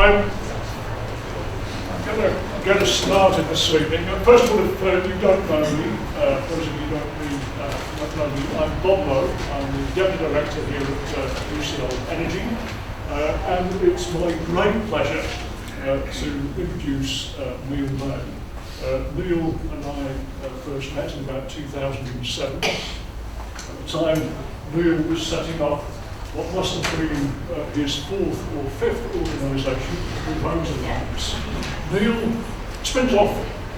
I'm going to get us started this evening. First of all, if you don't know me, those of you who don't know me, I'm Bob Lowe. I'm the Deputy Director here at UCL-Energy, and it's my great pleasure to introduce Neil May. Neil and I first met in about 2007. At the time, Neil was setting up what must have been his fourth or fifth organisation with Homes and Lives. Neil spins off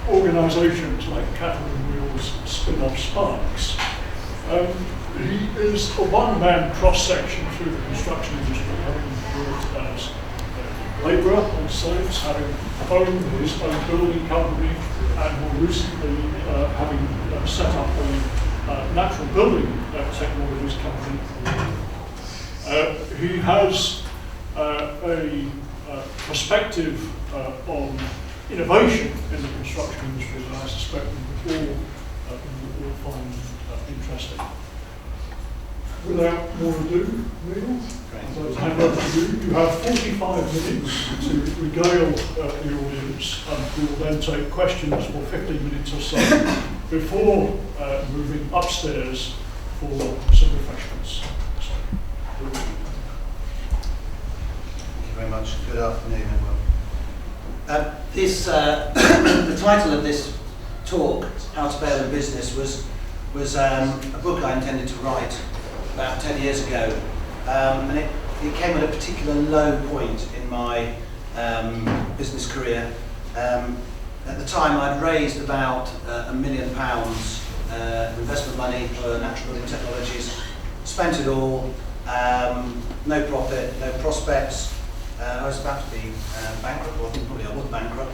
organisations like Cattle and Wheels, spin-off Sparks. He is a one-man cross-section through the construction industry, having worked as a labourer on sites, having owned his own building company, and more recently having set up a natural building technologies company. He has a perspective on innovation in the construction industry that I suspect you will find interesting. Without more ado, Neil, I'd like to hand over to you. You have 45 minutes to regale the audience, and we will then take questions for 15 minutes or so before moving upstairs for some refreshments. Thank you very much. Good afternoon, everyone. The title of this talk, How to Fail in Business, was a book I intended to write about 10 years ago, and it came at a particular low point in my business career. At the time, I'd raised about £1 million investment money for natural building technologies, spent it all. No profit, no prospects. I was about to be bankrupt, or I think probably I was bankrupt.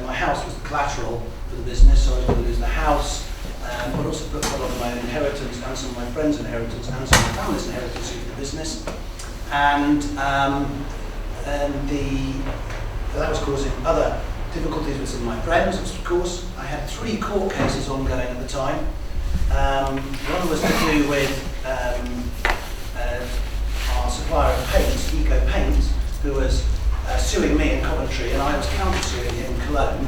My house was the collateral for the business, so I was going to lose the house, but also put a lot of my inheritance and some of my friends' inheritance and some of my family's inheritance into the business. And that was causing other difficulties with some of my friends, of course. I had 3 court cases ongoing at the time. One was to do with our supplier of paints, Eco Paint, who was suing me in Coventry, and I was counter-suing him in Cologne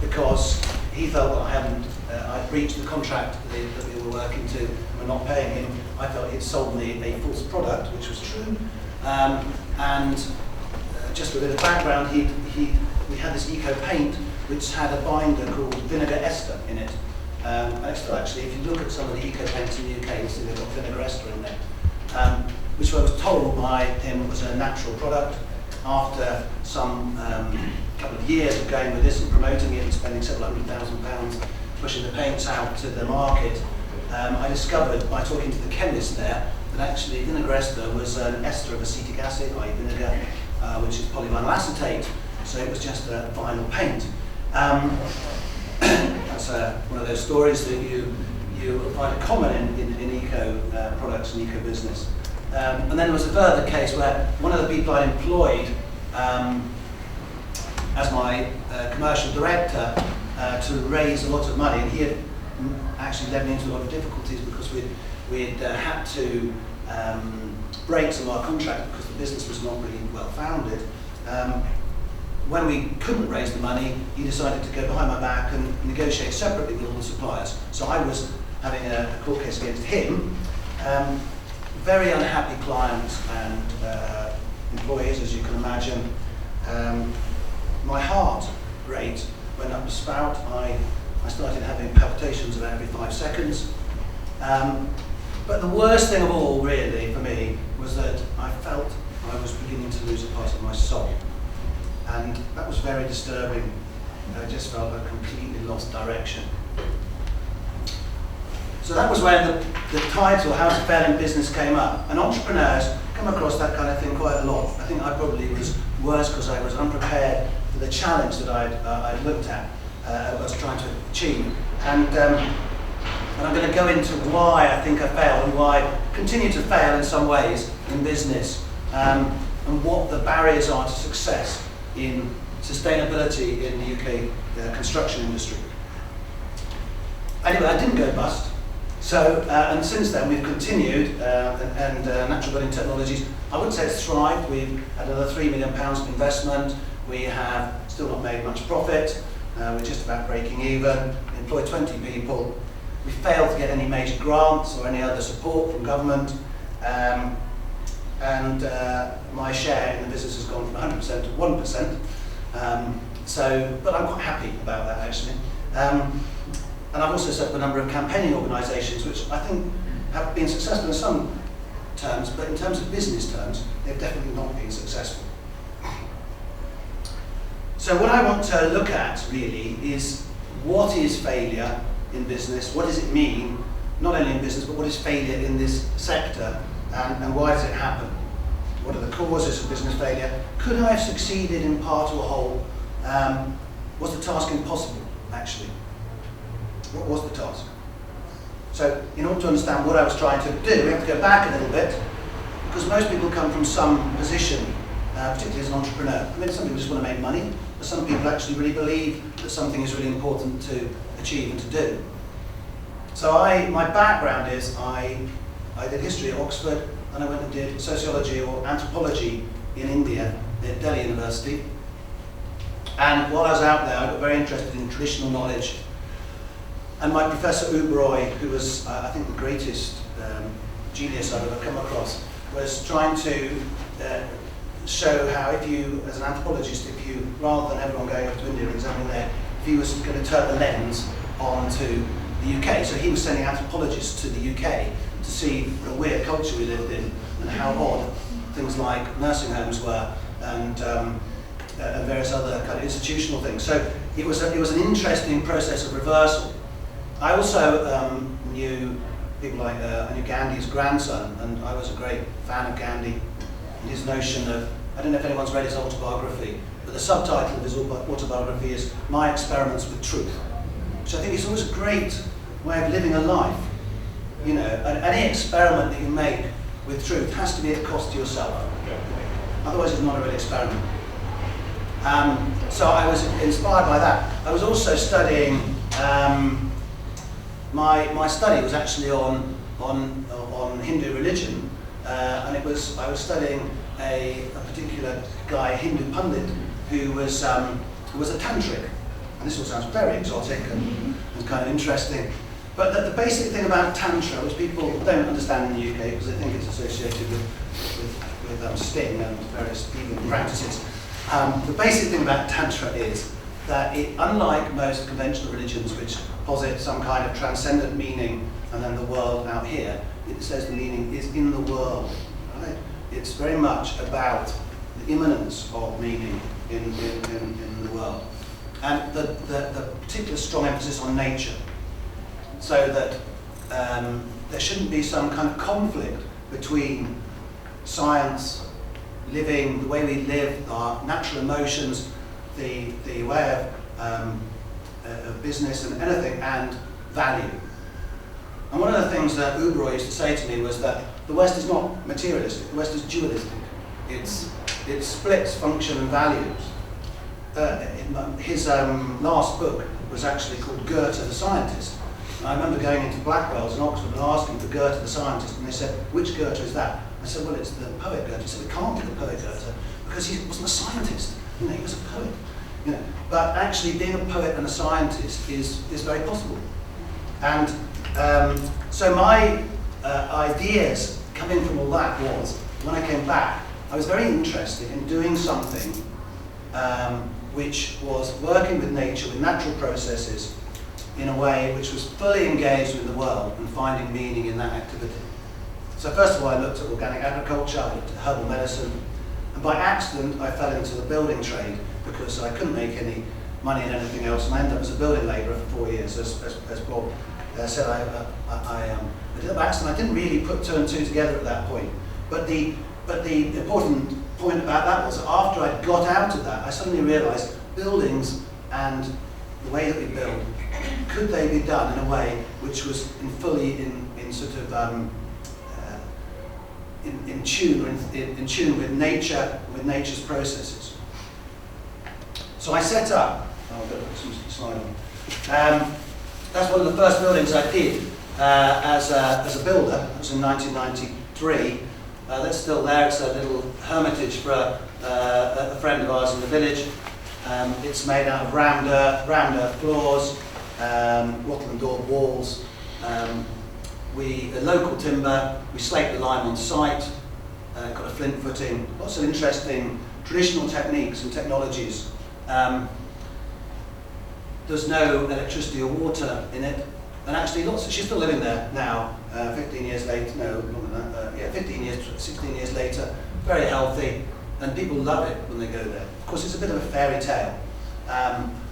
because he felt that I'd breached the contract that we were working to and were not paying him. I felt he'd sold me a false product, which was true. Just a bit of background, we had this Eco Paint which had a binder called vinegar ester in it. Actually, if you look at some of the Eco Paints in the UK, you'll see they've got vinegar ester in there, which I was told by him was a natural product. After some couple of years of going with this and promoting it and spending several £100,000 pushing the paints out to the market, I discovered by talking to the chemist there that actually vinegar ester was an ester of acetic acid, i.e. vinegar, which is polyvinyl acetate, so it was just a vinyl paint. That's one of those stories that you find common in eco products and eco business. And then there was a further case where one of the people I employed as my commercial director to raise a lot of money, and he had actually led me into a lot of difficulties because we'd had to break some of our contracts because the business was not really well founded. When we couldn't raise the money, he decided to go behind my back and negotiate separately with all the suppliers. So I was having a court case against him. Very unhappy clients and employees, as you can imagine. My heart rate went up the spout. I started having palpitations about every 5 seconds. But the worst thing of all, really, for me, was that I felt I was beginning to lose a part of my soul. And that was very disturbing. I just felt I completely lost direction. So that was where the title, How to Fail in Business, came up. And entrepreneurs come across that kind of thing quite a lot. I think I probably was worse because I was unprepared for the challenge that I'd looked at, I was trying to achieve. And I'm going to go into why I think I failed and why I continue to fail in some ways in business, and what the barriers are to success in sustainability in the UK construction industry. Anyway, I didn't go bust. So, and since then we've continued, and Natural Building Technologies I wouldn't say it's thrived. We've had another £3 million of investment. We have still not made much profit. We're just about breaking even. We employ 20 people. We failed to get any major grants or any other support from government. My share in the business has gone from 100% to 1%. But I'm quite happy about that, actually. And I've also set up a number of campaigning organisations, which I think have been successful in some terms, but in terms of business terms, they've definitely not been successful. So what I want to look at, really, is what is failure in business? What does it mean, not only in business, but what is failure in this sector, and why does it happen? What are the causes of business failure? Could I have succeeded in part or whole? Was the task impossible, actually? What was the task? So, in order to understand what I was trying to do, we have to go back a little bit, because most people come from some position, particularly as an entrepreneur. I mean, some people just want to make money, but some people actually really believe that something is really important to achieve and to do. So my background is I did history at Oxford, and I went and did sociology or anthropology in India at Delhi University. And while I was out there, I got very interested in traditional knowledge. And my professor Uberoi, who was, I think, the greatest genius I've ever come across, was trying to show how if you, as an anthropologist, if you, rather than everyone going over to India and examining there, if he was going to turn the lens onto the UK. So he was sending anthropologists to the UK to see what a weird culture we lived in and how odd things like nursing homes were and various other kind of institutional things. So it was an interesting process of reversal. I also knew people like, I knew Gandhi's grandson, and I was a great fan of Gandhi and his notion of, I don't know if anyone's read his autobiography, but the subtitle of his autobiography is My Experiments with Truth, which I think is always a great way of living a life. You know, any experiment that you make with truth has to be at cost to yourself. Otherwise it's not a real experiment. So I was inspired by that. I was also studying, my study was actually on Hindu religion, and I was studying a particular guy, a Hindu pundit, who was a tantric. And this all sounds very exotic and kind of interesting. But the basic thing about Tantra, which people don't understand in the UK because they think it's associated with sting and various healing practices, the basic thing about Tantra is that it, unlike most conventional religions which posit some kind of transcendent meaning and then the world out here, it says the meaning is in the world. Right? It's very much about the immanence of meaning in the world. And the particular strong emphasis on nature, so that there shouldn't be some kind of conflict between science, living, the way we live, our natural emotions, the way of business and anything, and value. And one of the things that Uberoi used to say to me was that the West is not materialistic, the West is dualistic. It splits function and values. His last book was actually called Goethe the Scientist. And I remember going into Blackwell's in Oxford and asking for Goethe the Scientist, and they said, which Goethe is that? I said, well, it's the poet Goethe. He said, it can't be the poet Goethe, because he wasn't a scientist. You know, he was a poet. You know, but actually being a poet and a scientist is very possible. And so my ideas coming from all that was, when I came back, I was very interested in doing something which was working with nature, with natural processes, in a way which was fully engaged with the world and finding meaning in that activity. So first of all, I looked at organic agriculture, I looked at herbal medicine, and by accident I fell into the building trade because I couldn't make any money in anything else, and I ended up as a building labourer for 4 years, as Bob said. I did it by accident. I didn't really put two and two together at that point. But the important point about that was, after I got out of that, I suddenly realised buildings and the way that we build, could they be done in a way which was fully in sort of in tune with nature, with nature's processes. So I set up. I'll put some slide on. That's one of the first buildings I did as a builder. It was in 1993. That's still there. It's a little hermitage for a friend of ours in the village. It's made out of round earth floors, wattle and daub walls. The local timber, we slate the lime on site, got a flint footing, lots of interesting traditional techniques and technologies. There's no electricity or water in it, and actually she's still living there now, 15 years later, no, longer than that, 16 years later, very healthy, and people love it when they go there. Of course, it's a bit of a fairy tale,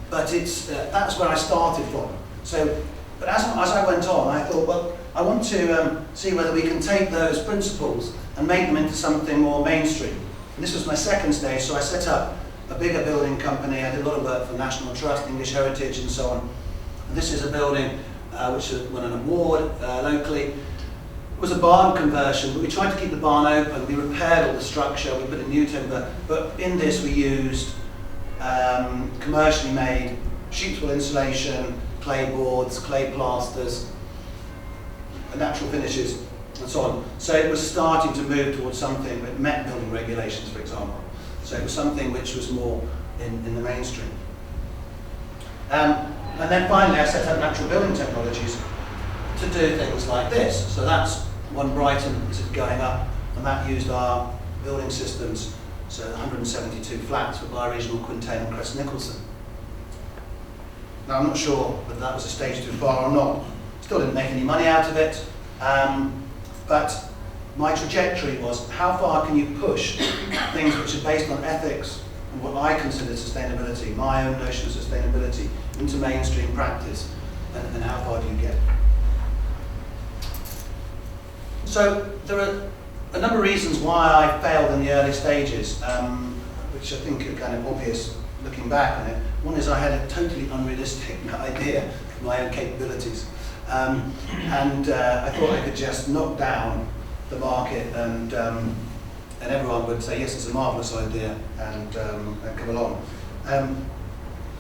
but that's where I started from. So, but as I went on, I thought, well, I want to see whether we can take those principles and make them into something more mainstream. And this was my second stage, so I set up a bigger building company. I did a lot of work for National Trust, English Heritage, and so on. And this is a building which won an award locally. It was a barn conversion, but we tried to keep the barn open. We repaired all the structure, we put in new timber, but in this we used commercially made sheep's wool insulation, clay boards, clay plasters, natural finishes, and so on. So it was starting to move towards something that met building regulations, for example. So it was something which was more in the mainstream. And then finally I set up Natural Building Technologies to do things like this. So that's one Brighton, this is going up, and that used our building systems, so 172 flats for Bioregional, Quintain and Crest Nicholson. Now I'm not sure whether that was a stage too far or not. Still didn't make any money out of it, but my trajectory was how far can you push things which are based on ethics and what I consider sustainability, my own notion of sustainability, into mainstream practice, and how far do you get? So there are a number of reasons why I failed in the early stages, which I think are kind of obvious looking back on it. One is I had a totally unrealistic idea of my own capabilities, and I thought I could just knock down the market and everyone would say, yes, it's a marvellous idea, and come along.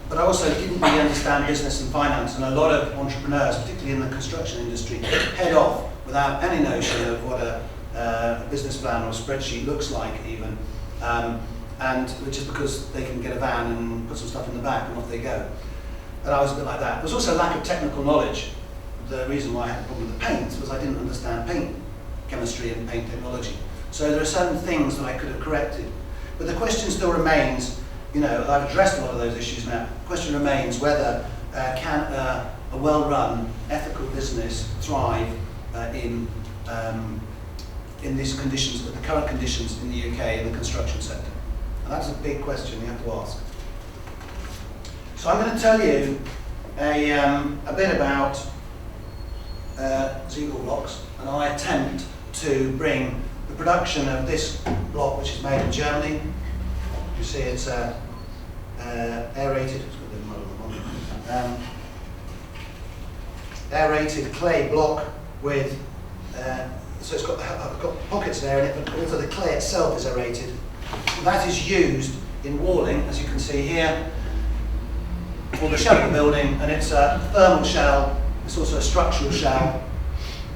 But I also didn't really understand business and finance, and a lot of entrepreneurs, particularly in the construction industry, head off without any notion of what a business plan or a spreadsheet looks like even, and just because they can get a van and put some stuff in the back and off they go. And I was a bit like that. There was also a lack of technical knowledge. The reason why I had a problem with the paint was I didn't understand paint chemistry and paint technology. So there are certain things that I could have corrected. But the question still remains, I've addressed a lot of those issues now. The question remains whether can a well-run, ethical business thrive in these conditions, the current conditions in the UK in the construction sector? And that's a big question you have to ask. So I'm going to tell you a bit about Ziegler blocks, and I attempt to bring the production of this block, which is made in Germany. You see it's aerated, aerated clay block with, so it's got pockets there in it, but also the clay itself is aerated. That is used in walling, as you can see here, for the shell of the building, and it's a thermal shell. It's also a structural shell.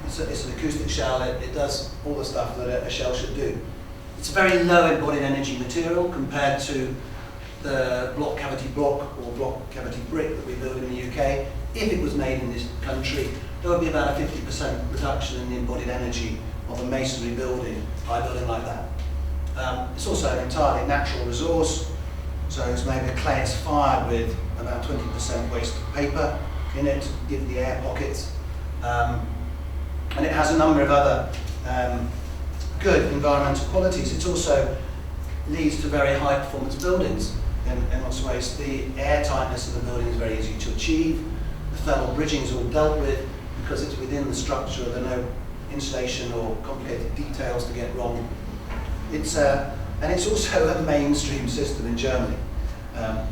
It's an acoustic shell. It does all the stuff that a shell should do. It's a very low embodied energy material compared to the block cavity block or block cavity brick that we build in the UK. If it was made in this country, there would be about a 50% reduction in the embodied energy of a masonry building by building like that. It's also an entirely natural resource. So it's made of clay. It's fired with about 20% waste paper in it to give the air pockets. And it has a number of other good environmental qualities. It also leads to very high performance buildings in lots of ways. The air tightness of the building is very easy to achieve. The thermal bridging is all dealt with because it's within the structure. There are no insulation or complicated details to get wrong. And it's also a mainstream system in Germany.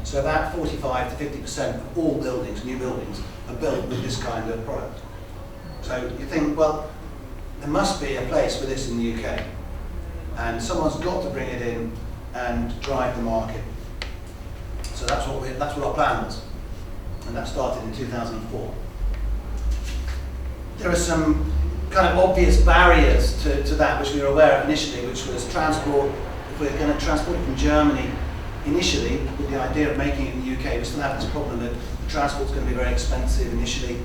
So about 45 to 50% of all buildings, new buildings, are built with this kind of product. So you think, well, there must be a place for this in the UK, and someone's got to bring it in and drive the market. So that's what our plan was, and that started in 2004. There are some kind of obvious barriers to that which we were aware of initially, which was transport. If we're going to transport it from Germany initially, with the idea of making it in the UK, we still have this problem that the transport's going to be very expensive initially.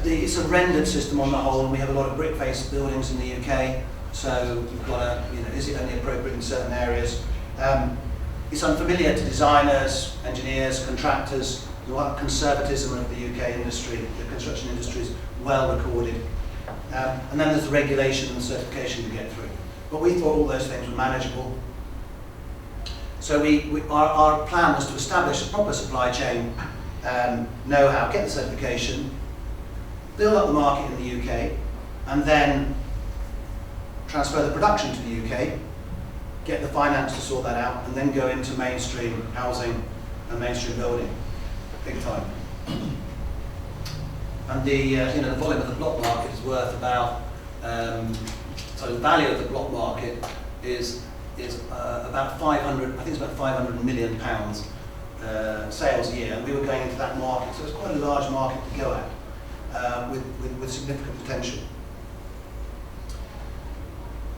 It's a rendered system on the whole, and we have a lot of brick-faced buildings in the UK, so we've got to, is it only appropriate in certain areas? It's unfamiliar to designers, engineers, contractors. The conservatism of the UK industry, the construction industry, is well recorded. And then there's the regulation and the certification to get through. But we thought all those things were manageable. So our plan was to establish a proper supply chain, know-how, get the certification, build up the market in the UK, and then transfer the production to the UK, get the finance to sort that out, and then go into mainstream housing and mainstream building, big time. And the the volume of the block market is worth about, so the value of the block market is about 500, I think it's about 500 million pounds sales a year, and we were going into that market, so it's quite a large market to go at. With significant potential.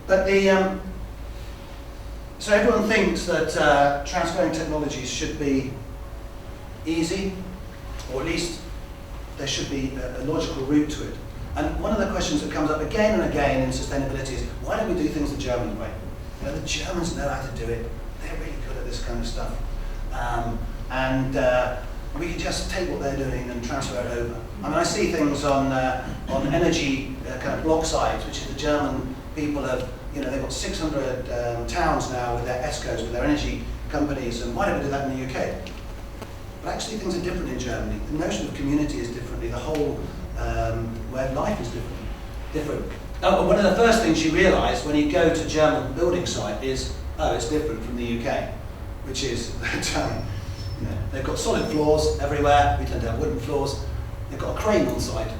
But so everyone thinks that transferring technologies should be easy, or at least there should be a logical route to it. And one of the questions that comes up again and again in sustainability is, why don't we do things the German way? The Germans know how to do it. They're really good at this kind of stuff. We can just take what they're doing and transfer it over. I mean, I see things on energy kind of blog sites, which is the German people have, they've got 600 towns now with their ESCOs, with their energy companies, and why don't we do that in the UK? But actually things are different in Germany. The notion of community is differently, the whole way of life is different. Oh, one of the first things you realise when you go to a German building site is, oh, it's different from the UK, which is that they've got solid floors everywhere. We tend to have wooden floors. They've got a crane on site.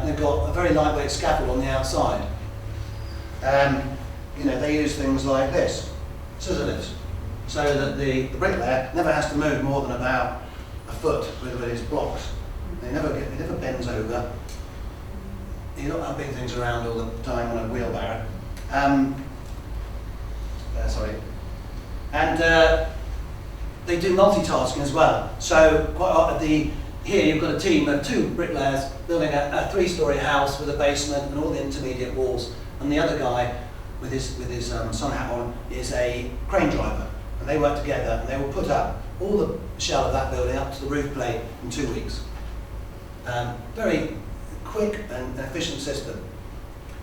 They've got a very lightweight scaffold on the outside. They use things like this, scissor lifts, so that the bricklayer never has to move more than about a foot with his blocks. He never bends over. You're not humping things around all the time on a wheelbarrow. They do multitasking as well. So here you've got a team of 2 bricklayers building a 3-storey house with a basement and all the intermediate walls, and the other guy with his sun hat on is a crane driver, and they work together and they will put up all the shell of that building up to the roof plate in 2 weeks. Very quick and efficient system.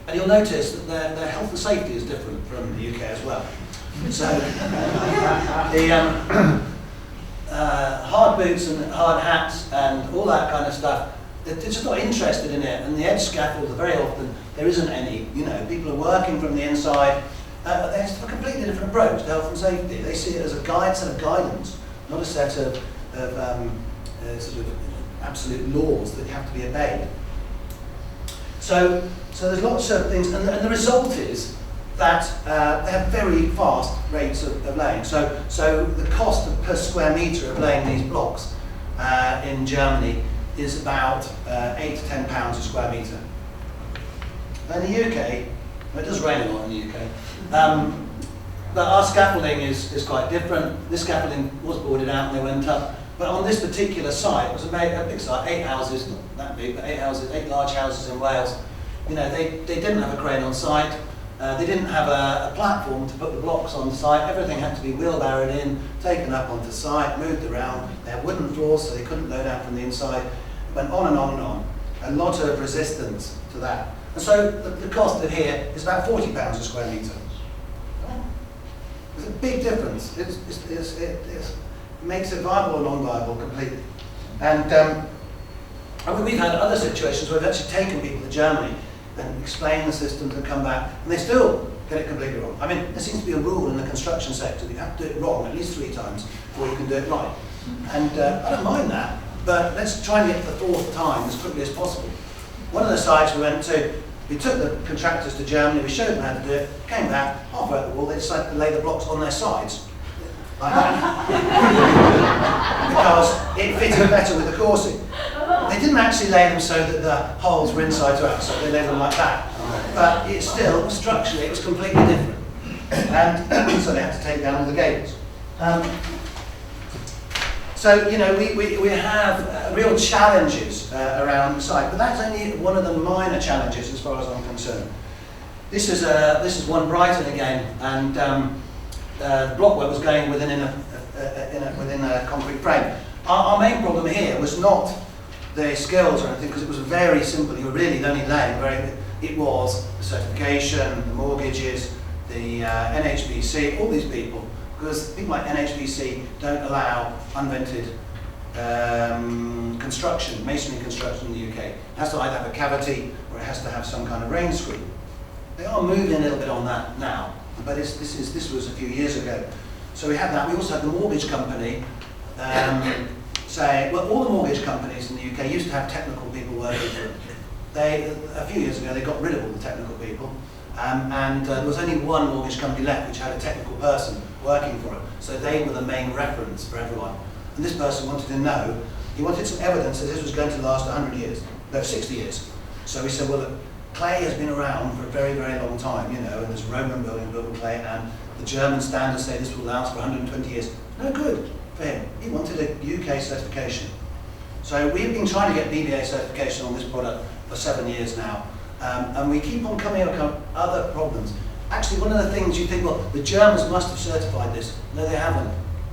And you'll notice that their health and safety is different from the UK as well. So hard boots and hard hats and all that kind of stuff, they're just not interested in it. And the edge scaffolds, very often, there isn't any. People are working from the inside. They have a completely different approach to health and safety. They see it as a set of guidance, not a set of sort of absolute laws that have to be obeyed. So there's lots of things, and the result is that they have very fast rates of laying. So the cost per square metre of laying these blocks in Germany is about £8 to £10 a square metre. In the UK, it does rain a lot in the UK, but our scaffolding is quite different. This scaffolding was boarded out and they went up. But on this particular site, it was a big site, 8 houses, not that big, but 8 large houses in Wales. They didn't have a crane on site. They didn't have a platform to put the blocks on site. Everything had to be wheelbarrowed in, taken up onto site, moved around. They had wooden floors, so they couldn't load out from the inside. It went on and on and on. A lot of resistance to that. And so the cost of here is about £40 a square metre. There's a big difference. It makes it viable or non-viable completely. And we've had other situations where we've actually taken people to Germany and explained the systems and come back, and they still get it completely wrong. I mean, there seems to be a rule in the construction sector that you have to do it wrong at least 3 times before you can do it right. And I don't mind that, but let's try and get to the 4th time as quickly as possible. One of the sites we went to, we took the contractors to Germany, we showed them how to do it, came back, halfway up the wall, they decided to lay the blocks on their sides. Like that. Because it fitted better with the coursing. They they didn't actually lay them so that the holes were inside to outside, they laid them like that. But it's still, structurally, it was completely different. And so they had to take down all the gables. So, you know, we have real challenges around the site, but that's only one of the minor challenges as far as I'm concerned. This is one Brighton again, and the blockwork was going within a concrete frame. Our main problem here was not the skills or anything, because it was very simple. You were really only laying it was the certification, the mortgages, the NHBC, all these people, because people like NHBC don't allow unvented construction, masonry construction in the UK. It has to either have a cavity or it has to have some kind of rain screen. They are moving a little bit on that now, but this was a few years ago. So we had that. We also had the mortgage company say, well, all the mortgage companies in the UK used to have technical people working for them. A few years ago, they got rid of all the technical people, and there was only one mortgage company left which had a technical person working for it. So they were the main reference for everyone. And this person wanted to know, he wanted some evidence that this was going to last 100 years, no, 60 years. So we said, well, look, clay has been around for a very, very long time, you know, and there's Roman building built with clay, and the German standards say this will last for 120 years. No good for him. He wanted a UK certification. So we've been trying to get BBA certification on this product for 7 years now, and we keep on coming up with other problems. Actually, one of the things you think, well, the Germans must have certified this. No, they haven't.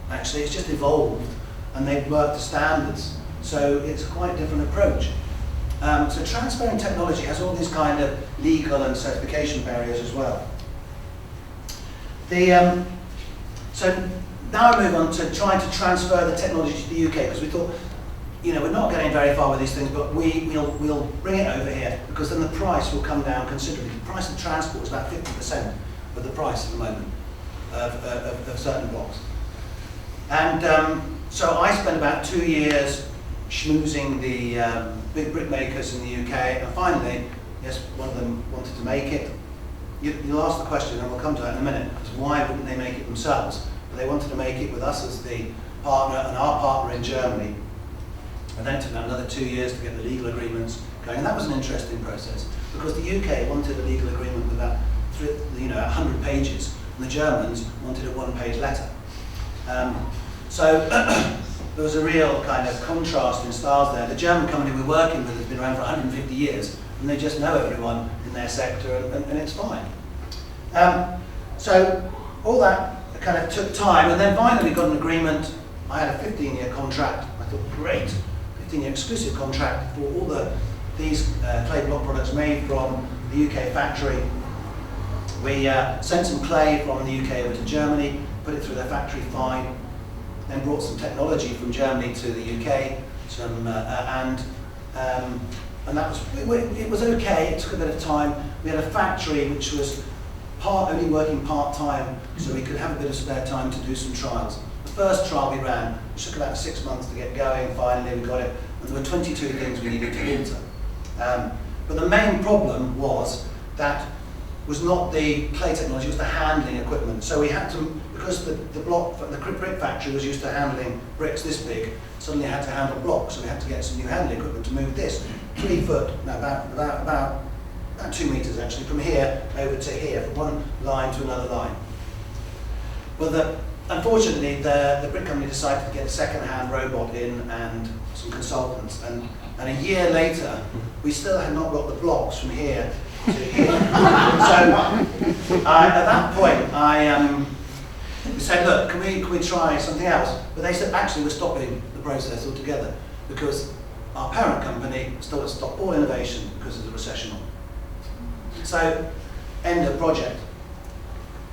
Actually, it's just evolved, and they've worked the standards. So it's a quite different approach. So transferring technology has all these kind of legal and certification barriers as well. So now I move on to trying to transfer the technology to the UK, because we thought, you know, we're not getting very far with these things, but we'll bring it over here, because then the price will come down considerably. The price of transport is about 50% of the price at the moment of certain blocks. And so I spent about 2 years schmoozing the big brick makers in the UK, and finally, yes, one of them wanted to make it. You'll ask the question, and we'll come to that in a minute, because why wouldn't they make it themselves? But they wanted to make it with us as the partner and our partner in Germany. And then it took another 2 years to get the legal agreements going, and that was an interesting process, because the UK wanted a legal agreement with about 100 pages, and the Germans wanted a one-page letter. So there was a real kind of contrast in styles there. The German company we're working with has been around for 150 years, and they just know everyone in their sector, and it's fine. So all that kind of took time, and then finally we got an agreement. I had a 15-year contract. I thought, great, 15-year exclusive contract for all these clay block products made from the UK factory. We sent some clay from the UK over to Germany, put it through their factory fine, then brought some technology from Germany to the UK, and that was okay. It took a bit of time. We had a factory which was only working part-time, so we could have a bit of spare time to do some trials. The first trial we ran, it took about 6 months to get going. Finally, we got it, and there were 22 things we needed to alter. But the main problem was not the clay technology, it was the handling equipment. So we had to, because the brick factory was used to handling bricks this big, suddenly had to handle blocks, so we had to get some new handling equipment to move this 3 foot, no, about 2 meters actually, from here over to here, from one line to another line. Well, unfortunately, the brick company decided to get a second-hand robot in and some consultants, and a year later, we still had not got the blocks from here to here. So at that point, we said, look, can we try something else? But they said, actually, we're stopping the process altogether, because our parent company still has stopped all innovation because of the recession. So, end of project.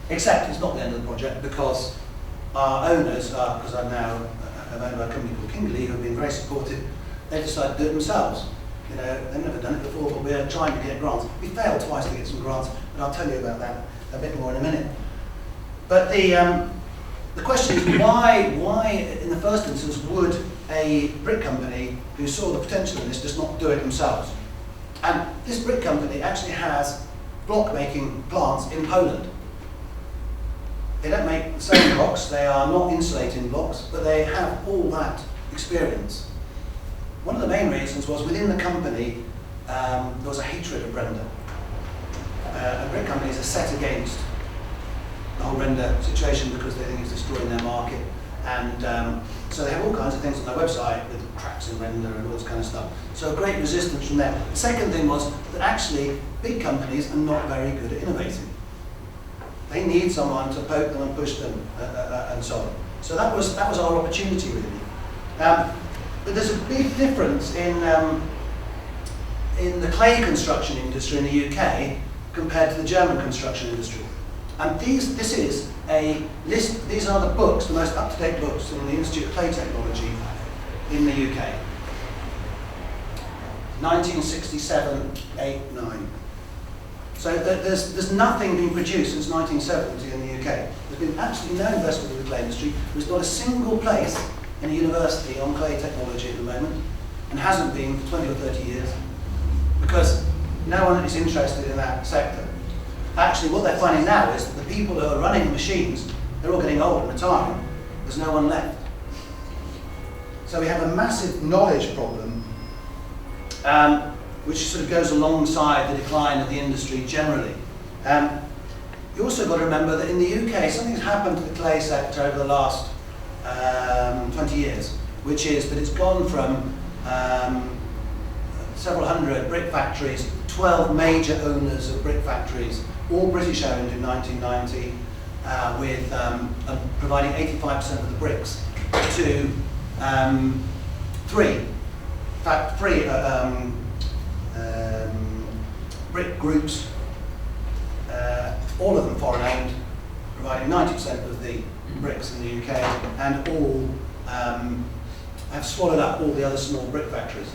Except it's not the end of the project, because our owners, because I'm now owned by a company called Kingley, who have been very supportive, they decided to do it themselves. You know, they've never done it before, but we're trying to get grants. We failed twice to get some grants, and I'll tell you about that a bit more in a minute. But the question is, why in the first instance would a brick company who saw the potential in this just not do it themselves? And this brick company actually has block making plants in Poland. They don't make the same blocks, they are not insulating blocks, but they have all that experience. one of the main reasons was within the company there was a hatred of render. And brick companies are set against the whole render situation because they think it's destroying their market. And so they have all kinds of things on their website with cracks in render and all this kind of stuff. So a great resistance from them. The second thing was that actually big companies are not very good at innovating. They need someone to poke them and push them and so on. So that was our opportunity really. But there's a big difference in the clay construction industry in the UK compared to the German construction industry. And this is a list, these are the books, the most up-to-date books in the Institute of Clay Technology in the UK. 1967, 8, 9. So there's nothing been produced since 1970 in the UK. There's been absolutely no investment in the clay industry. There's not a single place in a university on clay technology at the moment, and hasn't been for 20 or 30 years, because no one is interested in that sector. Actually, what they're finding now is that the people who are running the machines, they're all getting old and retiring. There's no one left. So we have a massive knowledge problem, which sort of goes alongside the decline of the industry generally. You also got to remember that in the UK, something's happened to the clay sector over the last 20 years, which is that it's gone from several hundred brick factories, 12 major owners of brick factories, all British owned in 1990, with providing 85% of the bricks, to three brick groups, all of them foreign owned, providing 90% of the bricks in the UK, and all have swallowed up all the other small brick factories.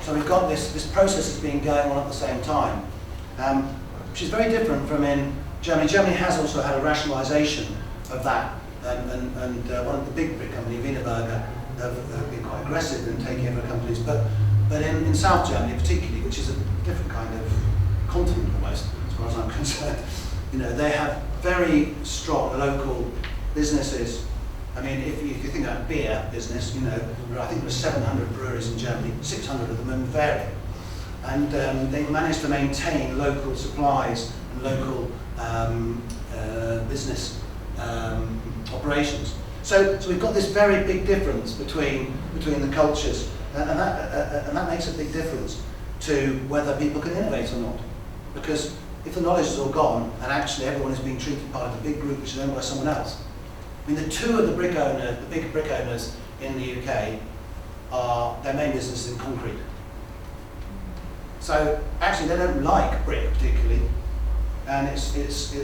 So we've got this process that's been going on at the same time, which is very different from in Germany. Germany has also had a rationalisation of that, and one of the big brick company, Wienerberger, have been quite aggressive in taking over companies. But in South Germany particularly, which is a different kind of continent almost, as far as I'm concerned, you know, they have very strong local businesses. I mean, if you think about beer business, you know, I think there are 700 breweries in Germany, 600 of them in Bavaria. And they manage to maintain local supplies and local business operations. So we've got this very big difference between the cultures, and that makes a big difference to whether people can innovate or not. Because if the knowledge is all gone, and actually everyone is being treated part of a big group which is owned by someone else. I mean, the two of the big brick owners in the UK their main business is in concrete. So actually they don't like brick particularly, and it's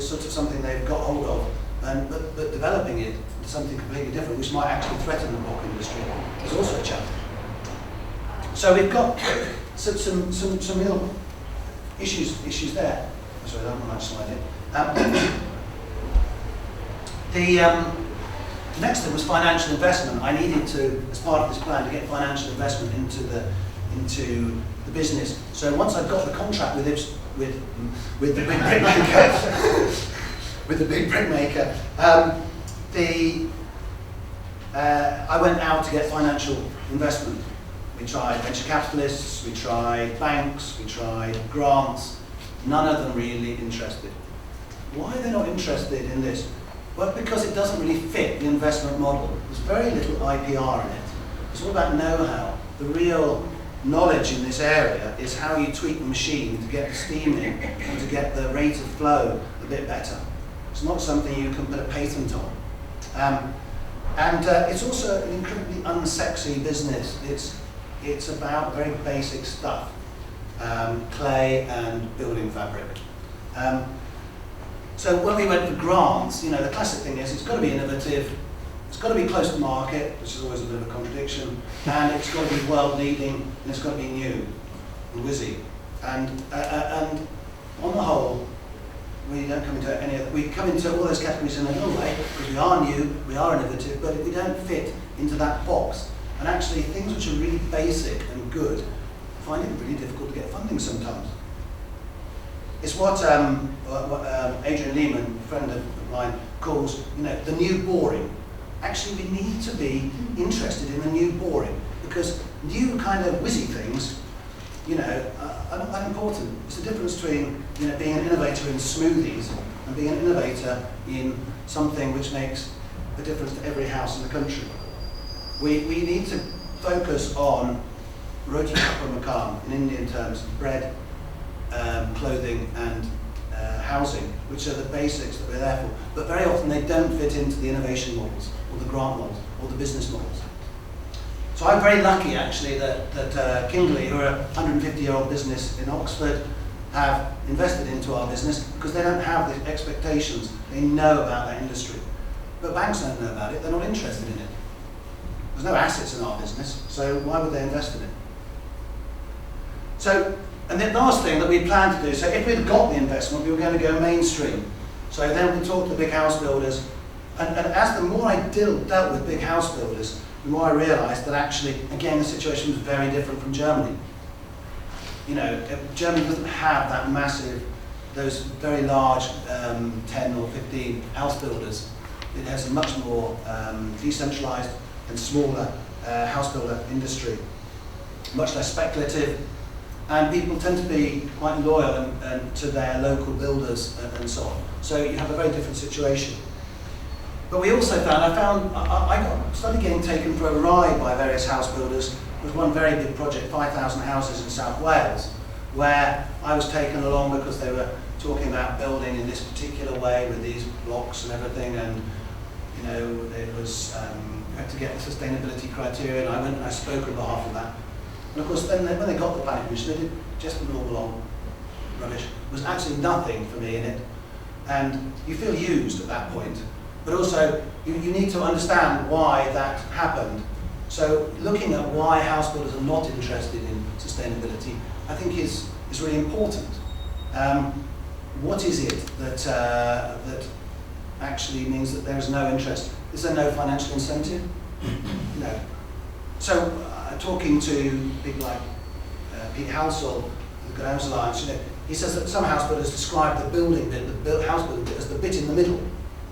sort of something they've got hold of, but developing it into something completely different, which might actually threaten the block industry, is also a challenge. So we've got some real issues there. Sorry, I don't want that slide in. The next thing was financial investment. I needed to, as part of this plan, to get financial investment into the business. So once I got the contract with the big brick maker, I went out to get financial investment. We tried venture capitalists, we tried banks, we tried grants. None of them really interested. Why are they not interested in this? Well, because it doesn't really fit the investment model. There's very little IPR in it. It's all about know-how. The real knowledge in this area is how you tweak the machine to get the steam in and to get the rate of flow a bit better. It's not something you can put a patent on. It's also an incredibly unsexy business. It's about very basic stuff, clay and building fabric. So when we went for grants, you know, the classic thing is it's got to be innovative, it's got to be close to market, which is always a bit of a contradiction, and it's got to be world-leading, and it's got to be new and whizzy. And on the whole, we don't come into any of we come into all those categories in a little way, because we are new, we are innovative, but we don't fit into that box. And actually, things which are really basic and good, find it really difficult to get funding sometimes. It's what Adrian Lehman, a friend of mine, calls, you know, the new boring. actually we need to be interested in the new boring, because new kind of whizzy things, you know, are not that important. It's the difference between, you know, being an innovator in smoothies and being an innovator in something which makes a difference to every house in the country. We need to focus on roti kappa makan, in Indian terms, bread, clothing and housing, which are the basics that we're there for. But very often they don't fit into the innovation models, or the grant models, or the business models. So I'm very lucky actually that Kingley, who are a 150-year-old business in Oxford, have invested into our business because they don't have the expectations. They know about that industry. But banks don't know about it, they're not interested in it. There's no assets in our business, so why would they invest in it? So, and the last thing that we planned to do, so if we'd got the investment, we were going to go mainstream. So then we talked to big house builders, and as the more I dealt with big house builders, the more I realised that actually, again, the situation was very different from Germany. You know, Germany doesn't have that massive, those very large 10 or 15 house builders. It has a much more decentralised and smaller house builder industry, much less speculative, and people tend to be quite loyal to their local builders and so on. So you have a very different situation. But we also found, I started getting taken for a ride by various house builders. There was one very big project, 5,000 houses in South Wales, where I was taken along because they were talking about building in this particular way with these blocks and everything, and you know, it was, you had to get the sustainability criteria, and I went and I spoke on behalf of that. And of course, then when they got the planning permission, they did just a normal old rubbish. There was absolutely nothing for me in it. And you feel used at that point. But also, you need to understand why that happened. So looking at why house builders are not interested in sustainability, I think is really important. What is it that actually means that there is no interest? Is there no financial incentive? No. So talking to people like Pete Halsall, the Good Homes Alliance, you know, he says that some house builders describe the building bit, house building bit, as the bit in the middle.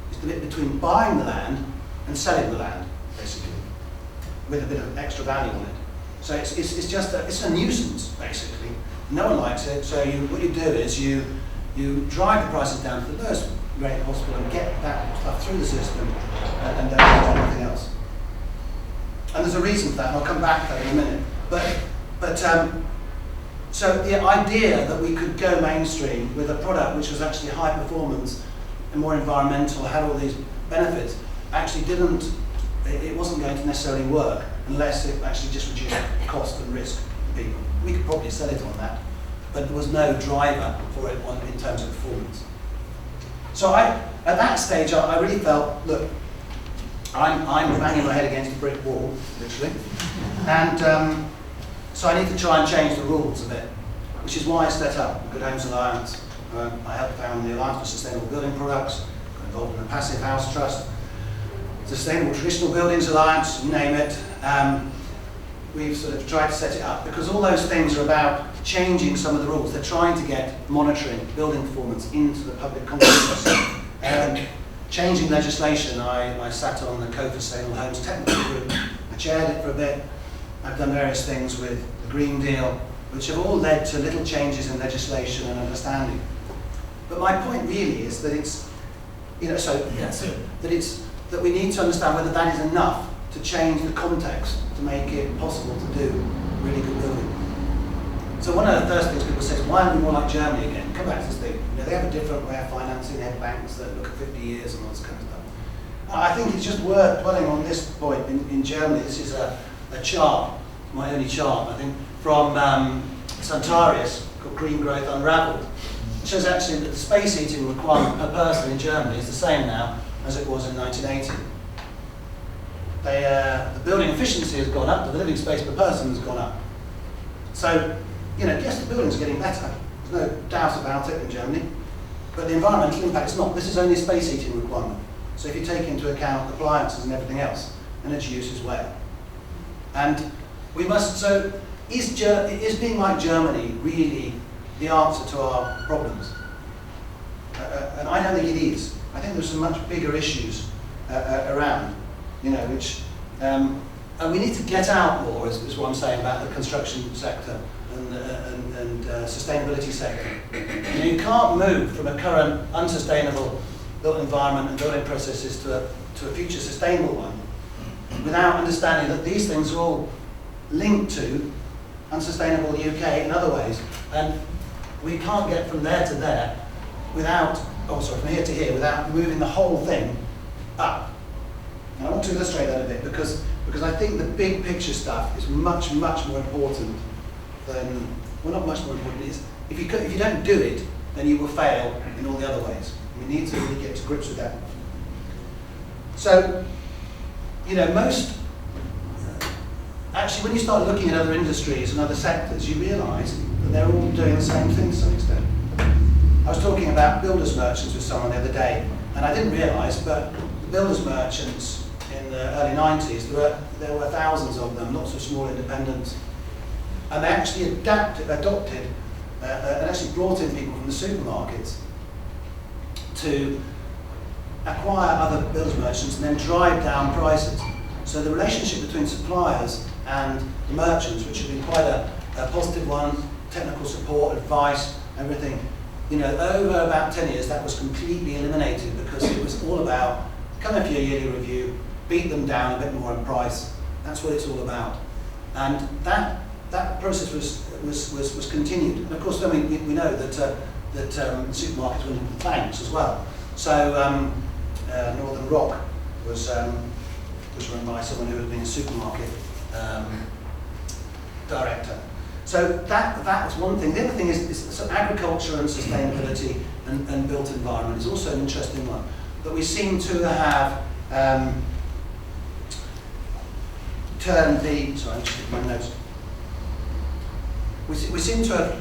It's the bit between buying the land and selling the land, basically, with a bit of extra value on it. So it's just it's a nuisance, basically. No one likes it. So what you do is you drive the prices down to the lowest rate possible and get that stuff through the system and don't do anything else. And there's a reason for that, and I'll come back to that in a minute. But so the idea that we could go mainstream with a product which was actually high performance and more environmental, had all these benefits, actually it wasn't going to necessarily work unless it actually just reduced cost and risk for people. We could probably sell it on that, but there was no driver for it in terms of performance. So at that stage, I really felt, look, I'm banging my head against a brick wall, literally, and so I need to try and change the rules a bit, which is why I set up the Good Homes Alliance. I helped found the Alliance for Sustainable Building Products, got involved in the Passive House Trust, Sustainable Traditional Buildings Alliance, you name it. We've sort of tried to set it up because all those things are about changing some of the rules. They're trying to get monitoring, building performance into the public consciousness. Changing legislation, I sat on the Code for Sustainable Homes Technical Group. I chaired it for a bit. I've done various things with the Green Deal, which have all led to little changes in legislation and understanding. But my point really is that it's, you know, that we need to understand whether that is enough to change the context to make it possible to do really good building. So one of the first things people say is, why aren't we more like Germany again? Come back to this thing. You know, they have a different way of financing. They have banks that look at 50 years and all this kind of stuff. I think it's just worth dwelling on this point. In Germany, this is a chart, my only chart, I think, from Santarius, called Green Growth Unravelled. It shows actually that the space heating requirement per person in Germany is the same now as it was in 1980. The building efficiency has gone up, the living space per person has gone up. So, you know, yes, the buildings are getting better. There's no doubt about it in Germany. But the environmental impact is not. This is only a space heating requirement. So if you take into account appliances and everything else, energy use is way up. And we must, so is being like Germany really the answer to our problems? And I don't think it is. I think there's some much bigger issues around. And we need to get out more, is what I'm saying about the construction sector and sustainability sector. You can't move from a current unsustainable built environment and building processes to a future sustainable one without understanding that these things are all linked to unsustainable UK in other ways. And we can't get from there to there without, from here to here, without moving the whole thing up. And I want to illustrate that a bit because I think the big picture stuff is much, much more important than, well, not much more important, is if you don't do it, then you will fail in all the other ways. We need to really get to grips with that. So, actually when you start looking at other industries and other sectors, you realise that they're all doing the same thing to some extent. I was talking about builders merchants with someone the other day, and I didn't realise, but the builders merchants in the early 90s, there were thousands of them, lots of small independents, and they actually adopted and actually brought in people from the supermarkets to acquire other builders merchants and then drive down prices. So the relationship between suppliers and the merchants, which had been quite a positive one, technical support, advice, everything, over about 10 years that was completely eliminated because it was all about come in for your yearly review, beat them down a bit more in price. That's what it's all about. And that process was continued. And of course, we know that supermarkets went into the banks as well. So Northern Rock was run by someone who had been a supermarket director. So that was one thing. The other thing is agriculture and sustainability and built environment is also an interesting one. But we seem to have turned the, sorry, I'm just getting my notes. We seem to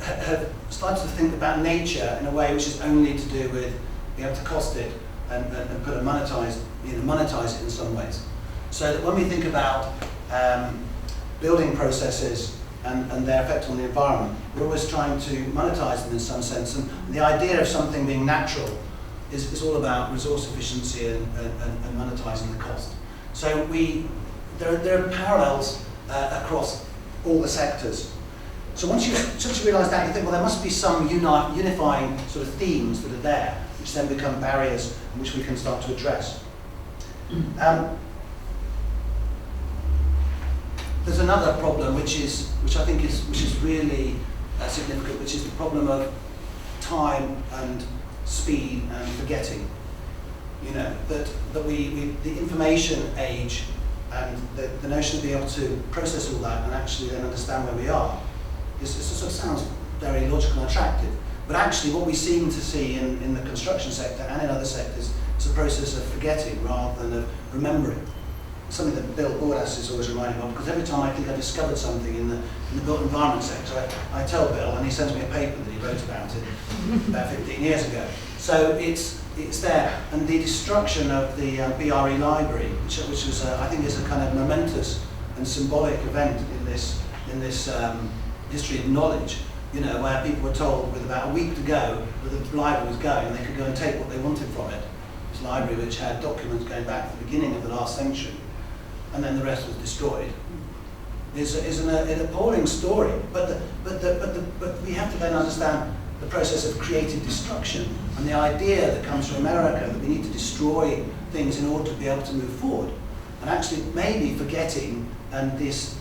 have started to think about nature in a way which is only to do with being able to cost it and put a monetize it in some ways. So that when we think about building processes and their effect on the environment, we're always trying to monetize them in some sense. And the idea of something being natural is all about resource efficiency and monetizing the cost. So there are parallels across all the sectors. So once you realise that, you think, well, there must be some unifying sort of themes that are there, which then become barriers and which we can start to address. There's another problem which I think is really significant, which is the problem of time and speed and forgetting. That the information age and the notion of being able to process all that and actually then understand where we are, it sort of sounds very logical and attractive. But actually what we seem to see in the construction sector and in other sectors is a process of forgetting rather than of remembering. Something that Bill Bordas is always reminding me of, because every time I think I discovered something in the built environment sector, I tell Bill and he sends me a paper that he wrote about it about 15 years ago. So it's there. And the destruction of the BRE library, which was I think is a kind of momentous and symbolic event in this history of knowledge, where people were told with about a week to go that the library was going and they could go and take what they wanted from it. This library which had documents going back to the beginning of the last century, and then the rest was destroyed, is an appalling story. But we have to then understand the process of creative destruction and the idea that comes from America that we need to destroy things in order to be able to move forward. And actually maybe forgetting and this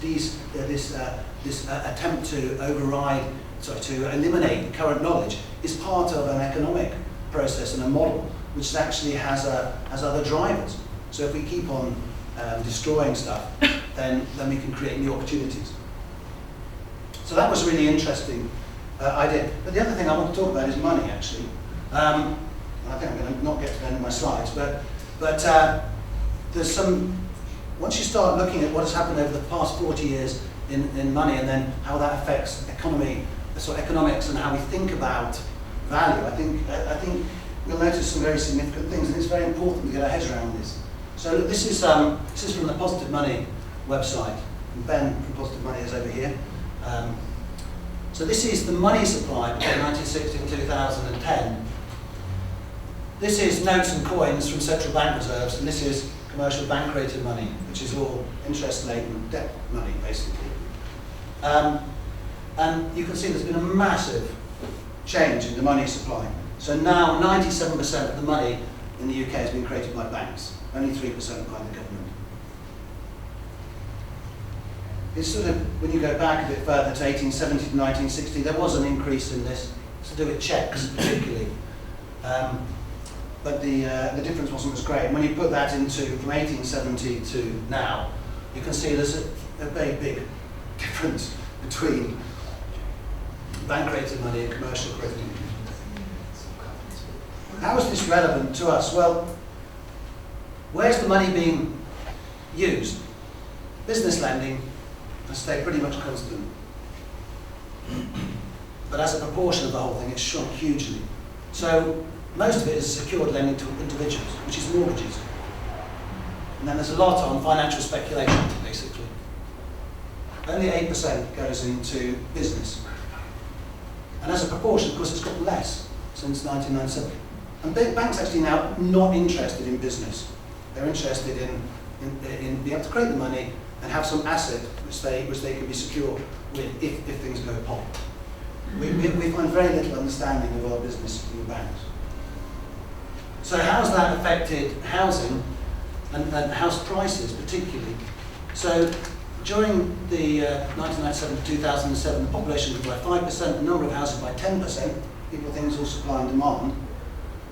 attempt to eliminate current knowledge is part of an economic process and a model which actually has other drivers. So if we keep on destroying stuff, then we can create new opportunities. So that was a really interesting idea. But the other thing I want to talk about is money, actually. I think I'm going to not get to the end of my slides, but there's some. Once you start looking at what has happened over the past 40 years in money, and then how that affects economics and how we think about value, I think we'll notice some very significant things, and it's very important to get our heads around this. So this is from the Positive Money website. And Ben from Positive Money is over here. So this is the money supply between 1960 and 2010. This is notes and coins from central bank reserves, and this is commercial bank-rated money, which is all interest-laden debt money, basically. And you can see there's been a massive change in the money supply. So now 97% of the money in the UK has been created by banks, only 3% by the government. It's sort of, when you go back a bit further to 1870 to 1960, there was an increase in this, to do with checks particularly. But the difference wasn't as great. And when you put that into, from 1870 to now, you can see there's a very big difference between bank-rated money and commercial credit. How is this relevant to us? Well, where's the money being used? Business lending has stayed pretty much constant. But as a proportion of the whole thing, it's shrunk hugely. So most of it is secured lending to individuals, which is mortgages. And then there's a lot on financial speculation, basically. Only 8% goes into business. And as a proportion, of course, it's got less since 1997. And banks actually now not interested in business. They're interested in being able to create the money and have some asset which they can be secure with if things go pop. We find very little understanding of our business in the banks. So how's that affected housing and house prices particularly? So during the 1997 to 2007, the population grew by 5%, the number of houses by 10%. People think it's all supply and demand.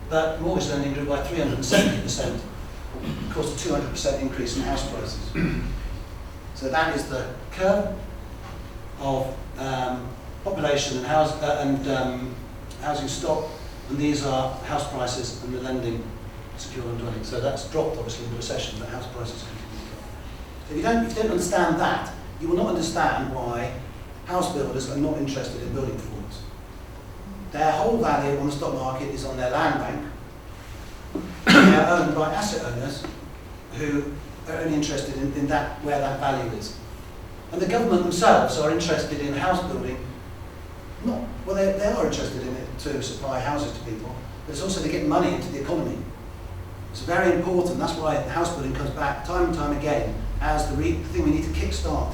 But mortgage lending grew by 370%, caused a 200% increase in house prices. So that is the curve of population and housing stock, and these are house prices and the lending secure on dwelling. So that's dropped obviously in the recession, but house prices continue to drop. So if you don't understand that, you will not understand why house builders are not interested in building performance. Their whole value on the stock market is on their land bank. They are owned by asset owners who are only interested in that, where that value is. And the government themselves are interested in house building. Well, they are interested in it to supply houses to people, but it's also to get money into the economy. It's very important. That's why house building comes back time and time again as the thing we need to kickstart.